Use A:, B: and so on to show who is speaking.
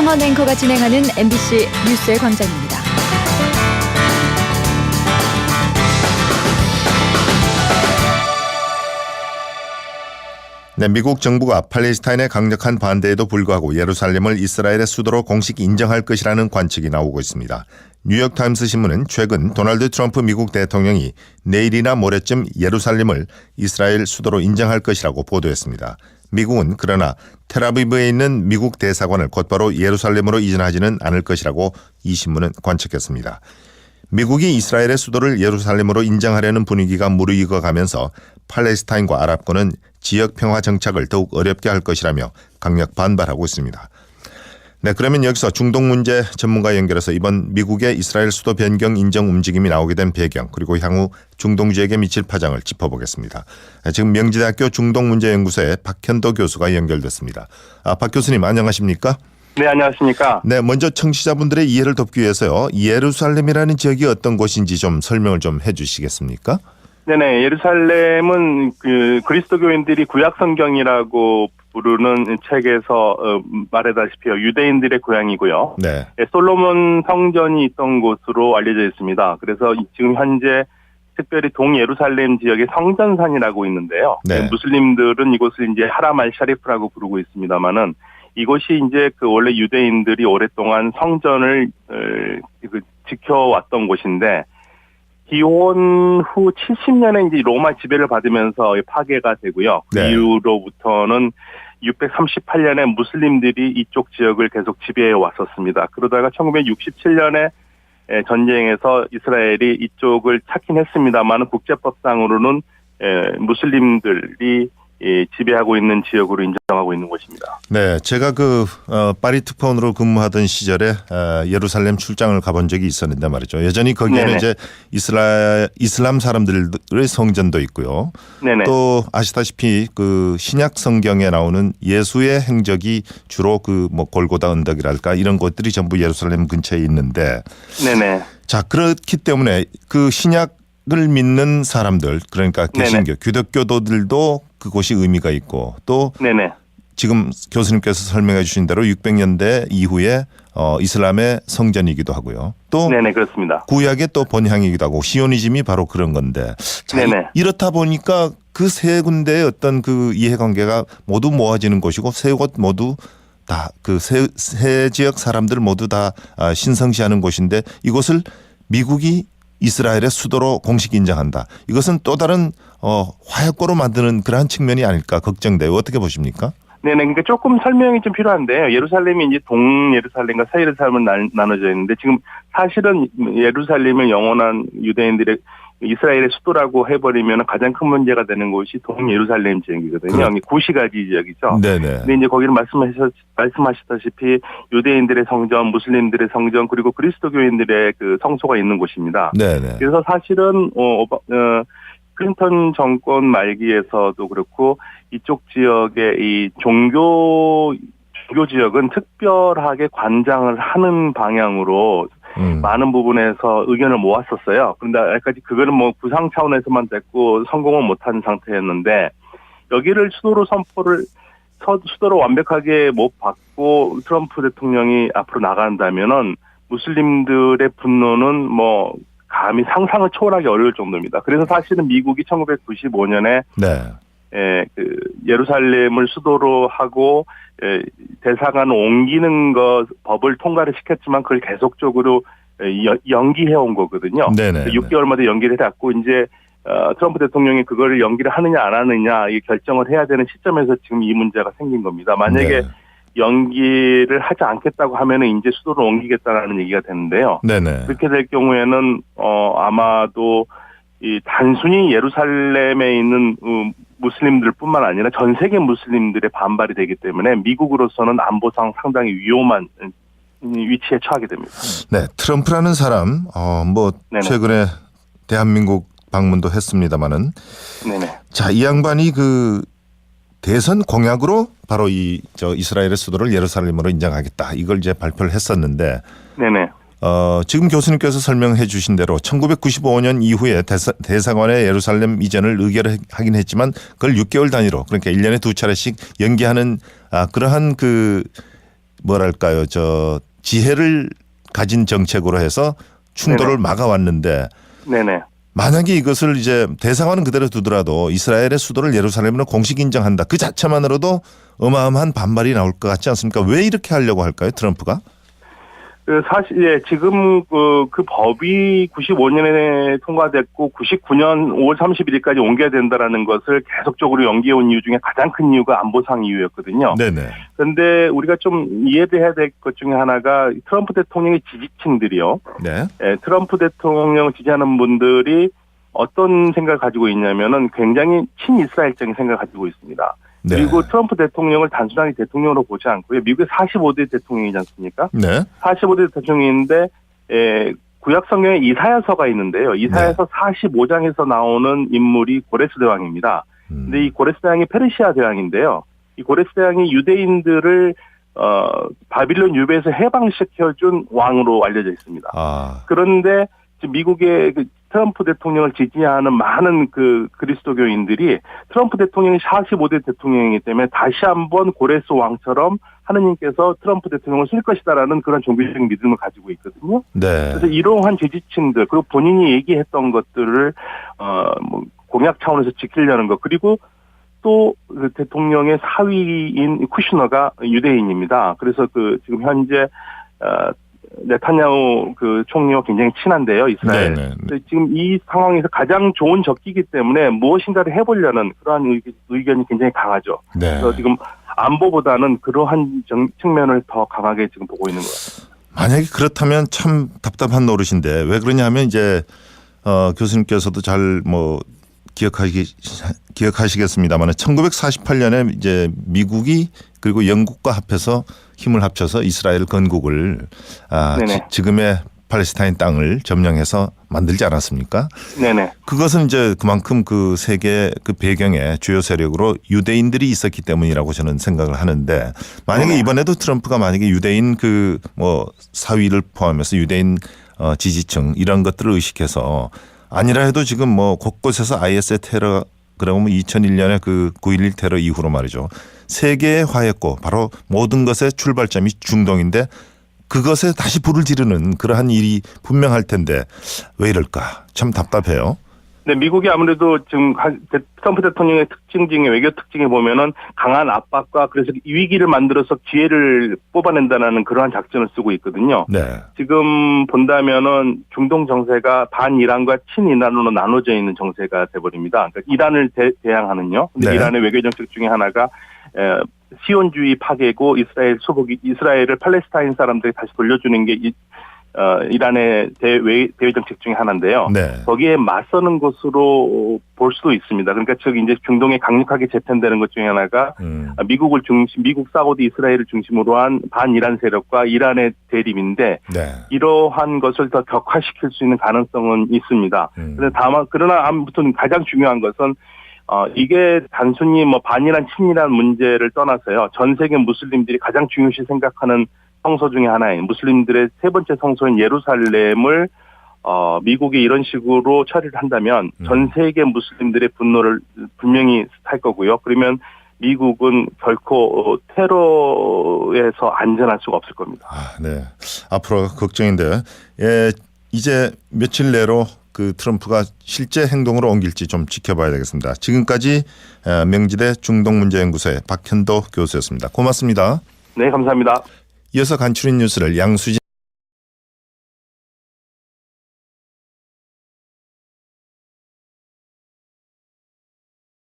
A: 이상헌 앵커가 진행하는 MBC 뉴스의 광장입니다.
B: 네, 미국 정부가 팔레스타인의 강력한 반대에도 불구하고 예루살렘을 이스라엘의 수도로 공식 인정할 것이라는 관측이 나오고 있습니다. 뉴욕타임스 신문은 최근 도널드 트럼프 미국 대통령이 내일이나 모레쯤 예루살렘을 이스라엘 수도로 인정할 것이라고 보도했습니다. 미국은 그러나 텔아비브에 있는 미국 대사관을 곧바로 예루살렘으로 이전하지는 않을 것이라고 이 신문은 관측했습니다. 미국이 이스라엘의 수도를 예루살렘으로 인정하려는 분위기가 무르익어가면서 팔레스타인과 아랍권은 지역 평화 정착을 더욱 어렵게 할 것이라며 강력 반발하고 있습니다. 네, 그러면 여기서 중동 문제 전문가 연결해서 이번 미국의 이스라엘 수도 변경 인정 움직임이 나오게 된 배경 그리고 향후 중동 지역에 미칠 파장을 짚어보겠습니다. 지금 명지대학교 중동문제연구소의 박현도 교수가 연결됐습니다. 박 교수님 안녕하십니까?
C: 네, 안녕하십니까?
B: 네, 먼저 청취자분들의 이해를 돕기 위해서요. 예루살렘이라는 지역이 어떤 곳인지 좀 설명을 좀 해 주시겠습니까?
C: 네네, 예루살렘은 그리스도교인들이 구약 성경이라고 부르는 책에서 말하다시피 유대인들의 고향이고요.
B: 네.
C: 솔로몬 성전이 있던 곳으로 알려져 있습니다. 그래서 지금 현재 특별히 동예루살렘 지역의 성전산이라고 있는데요.
B: 네.
C: 무슬림들은 이곳을 이제 하람 알 샤리프라고 부르고 있습니다만은 이곳이 이제 원래 유대인들이 오랫동안 성전을 지켜왔던 곳인데 기원 후 70년에 이제 로마 지배를 받으면서 파괴가 되고요. 그
B: 네.
C: 이후로부터는 638년에 무슬림들이 이쪽 지역을 계속 지배해 왔었습니다. 그러다가 1967년에 전쟁에서 이스라엘이 이쪽을 찾긴 했습니다만 국제법상으로는 무슬림들이 지배하고 있는 지역으로 인정하고 있는 곳입니다.
B: 네, 제가 파리 특파원으로 근무하던 시절에 예루살렘 출장을 가본 적이 있었는데 말이죠. 여전히 거기에는
C: 네네.
B: 이제 이슬람 사람들의 성전도 있고요.
C: 네네.
B: 또 아시다시피 신약 성경에 나오는 예수의 행적이 주로 골고다 언덕이랄까 이런 곳들이 전부 예루살렘 근처에 있는데.
C: 네네.
B: 자, 그렇기 때문에 신약을 믿는 사람들 그러니까 개신교, 기독교도들도 그곳이 의미가 있고 또
C: 네네.
B: 지금 교수님께서 설명해 주신 대로 600년대 이후에 이슬람의 성전이기도 하고요. 또
C: 네네, 그렇습니다.
B: 구약의 또 본향이기도 하고 시오니즘이 바로 그런 건데 자,
C: 네네.
B: 이렇다 보니까 그 세 군데의 어떤 이해관계가 모두 모아지는 곳이고 세 곳 모두 다 세 지역 사람들 모두 다 신성시하는 곳인데 이곳을 미국이 이스라엘의 수도로 공식 인정한다. 이것은 또 다른 화약고로 만드는 그러한 측면이 아닐까 걱정돼요. 어떻게 보십니까?
C: 네네, 그러니까 조금 설명이 좀 필요한데요. 예루살렘이 이제 동예루살렘과 서예루살렘은 나눠져 있는데 지금 사실은 예루살렘을 영원한 유대인들의 이스라엘의 수도라고 해버리면 가장 큰 문제가 되는 곳이 동예루살렘 지역이거든요. 구시가지 지역이죠.
B: 네네.
C: 근데 이제 거기를 말씀하셨다시피 유대인들의 성전, 무슬림들의 성전, 그리고 그리스도교인들의 성소가 있는 곳입니다.
B: 네네.
C: 그래서 사실은 클린턴 정권 말기에서도 그렇고 이쪽 지역의 이 종교 지역은 특별하게 관장을 하는 방향으로 많은 부분에서 의견을 모았었어요. 그런데 아직까지 그거는 구상 차원에서만 됐고 성공은 못한 상태였는데 여기를 수도로 완벽하게 못 받고 트럼프 대통령이 앞으로 나간다면은 무슬림들의 분노는 감히 상상을 초월하기 어려울 정도입니다. 그래서 사실은 미국이 1995년에
B: 네.
C: 예루살렘을 수도로 하고 대사관을 옮기는 법을 통과를 시켰지만 그걸 계속적으로 연기해 온 거거든요.
B: 네네.
C: 6개월마다 연기를 해왔고 이제 트럼프 대통령이 그거를 연기를 하느냐 안 하느냐 이 결정을 해야 되는 시점에서 지금 이 문제가 생긴 겁니다. 만약에 연기를 하지 않겠다고 하면은 이제 수도를 옮기겠다라는 얘기가 되는데요.
B: 네네.
C: 그렇게 될 경우에는 아마도 단순히 예루살렘에 있는 무슬림들뿐만 아니라 전 세계 무슬림들의 반발이 되기 때문에 미국으로서는 안보상 상당히 위험한 위치에 처하게 됩니다.
B: 네, 트럼프라는 사람
C: 네네.
B: 최근에 대한민국 방문도 했습니다마는
C: 네네.
B: 자, 이 양반이 대선 공약으로 바로 이스라엘의 수도를 예루살렘으로 인정하겠다. 이걸 이제 발표를 했었는데
C: 네네.
B: 지금 교수님께서 설명해 주신 대로 1995년 이후에 대사관의 예루살렘 이전을 의결하긴 했지만 그걸 6개월 단위로 그러니까 1년에 2차례씩 연기하는 그러한 뭐랄까요, 지혜를 가진 정책으로 해서 충돌을
C: 네네.
B: 막아왔는데
C: 네네.
B: 만약에 이것을 이제 대상화는 그대로 두더라도 이스라엘의 수도를 예루살렘으로 공식 인정한다. 그 자체만으로도 어마어마한 반발이 나올 것 같지 않습니까? 왜 이렇게 하려고 할까요, 트럼프가?
C: 사실 지금 그 법이 95년에 통과됐고 99년 5월 31일까지 옮겨야 된다라는 것을 계속적으로 연기해 온 이유 중에 가장 큰 이유가 안보상 이유였거든요.
B: 네네.
C: 그런데 우리가 좀 이해해야 될 것 중에 하나가 트럼프 대통령의 지지층들이요.
B: 네.
C: 트럼프 대통령을 지지하는 분들이 어떤 생각을 가지고 있냐면은 굉장히 친이스라엘적인 생각을 가지고 있습니다.
B: 네.
C: 그리고 트럼프 대통령을 단순하게 대통령으로 보지 않고요. 미국의 45대 대통령이지 않습니까?
B: 네.
C: 45대 대통령인데 구약 성경에 이사야서가 있는데요. 이사야서 45장에서 나오는 인물이 고레스 대왕입니다. 근데 이 고레스 대왕이 페르시아 대왕인데요. 이 고레스 대왕이 유대인들을 바빌론 유배에서 해방시켜준 왕으로 알려져 있습니다. 그런데 지금 미국의 트럼프 대통령을 지지하는 많은 그리스도교인들이 트럼프 대통령이 45대 대통령이기 때문에 다시 한번 고레스 왕처럼 하느님께서 트럼프 대통령을 쓸 것이다라는 그런 종교적인 믿음을 가지고 있거든요.
B: 네.
C: 그래서 이러한 지지층들 그리고 본인이 얘기했던 것들을 공약 차원에서 지키려는 것 그리고 또 그 대통령의 사위인 쿠시너가 유대인입니다. 그래서 지금 현재 네타냐후 총리와 굉장히 친한데요, 이스라엘. 지금 이 상황에서 가장 좋은 적기이기 때문에 무엇인가를 해보려는 그러한 의견이 굉장히 강하죠.
B: 네.
C: 그래서 지금 안보보다는 그러한 측면을 더 강하게 지금 보고 있는 것 같습니다.
B: 만약에 그렇다면 참 답답한 노릇인데 왜 그러냐면 이제 교수님께서도 잘 기억하시겠습니다만 1948년에 이제 미국이 그리고 영국과 합해서 힘을 합쳐서 이스라엘 건국을 지금의 팔레스타인 땅을 점령해서 만들지 않았습니까?
C: 네네.
B: 그것은 이제 그만큼 그 세계 그 배경에 주요 세력으로 유대인들이 있었기 때문이라고 저는 생각을 하는데 만약에 이번에도 트럼프가 만약에 유대인 사위를 포함해서 유대인 지지층 이런 것들을 의식해서 아니라 해도 지금 곳곳에서 IS의 테러 그러면 2001년에 그 9.11 테러 이후로 말이죠. 세계의 화했고 바로 모든 것의 출발점이 중동인데 그것에 다시 불을 지르는 그러한 일이 분명할 텐데 왜 이럴까? 참 답답해요.
C: 네, 미국이 아무래도 지금 트럼프 대통령의 특징 중에 외교 특징에 보면은 강한 압박과 그래서 위기를 만들어서 기회를 뽑아낸다는 그러한 작전을 쓰고 있거든요.
B: 네.
C: 지금 본다면은 중동 정세가 반이란과 친이란으로 나눠져 있는 정세가 돼버립니다. 그러니까 이란을 대항하는요. 근데 이란의 외교 정책 중에 하나가 시온주의 파괴고 이스라엘을 팔레스타인 사람들이 다시 돌려주는 게 이란의 대외 정책 중에 하나인데요.
B: 네.
C: 거기에 맞서는 것으로 볼 수도 있습니다. 그러니까 이제 중동에 강력하게 재편되는 것 중에 하나가 미국 사우디 이스라엘을 중심으로 한 반이란 세력과 이란의 대립인데 이러한 것을 더 격화시킬 수 있는 가능성은 있습니다. 그러나 아무튼 가장 중요한 것은 이게 단순히 반이란 친이란 문제를 떠나서요. 전 세계 무슬림들이 가장 중요시 생각하는 성소 중에 하나인 무슬림들의 세 번째 성소인 예루살렘을 미국이 이런 식으로 처리를 한다면 전 세계 무슬림들의 분노를 분명히 살 거고요. 그러면 미국은 결코 테러에서 안전할 수가 없을 겁니다.
B: 네. 앞으로 걱정인데 이제 며칠 내로 그 트럼프가 실제 행동으로 옮길지 좀 지켜봐야 되겠습니다. 지금까지 명지대 중동문제연구소의 박현도 교수였습니다. 고맙습니다.
C: 네, 감사합니다.
B: 이어서 간추린 뉴스를 양수진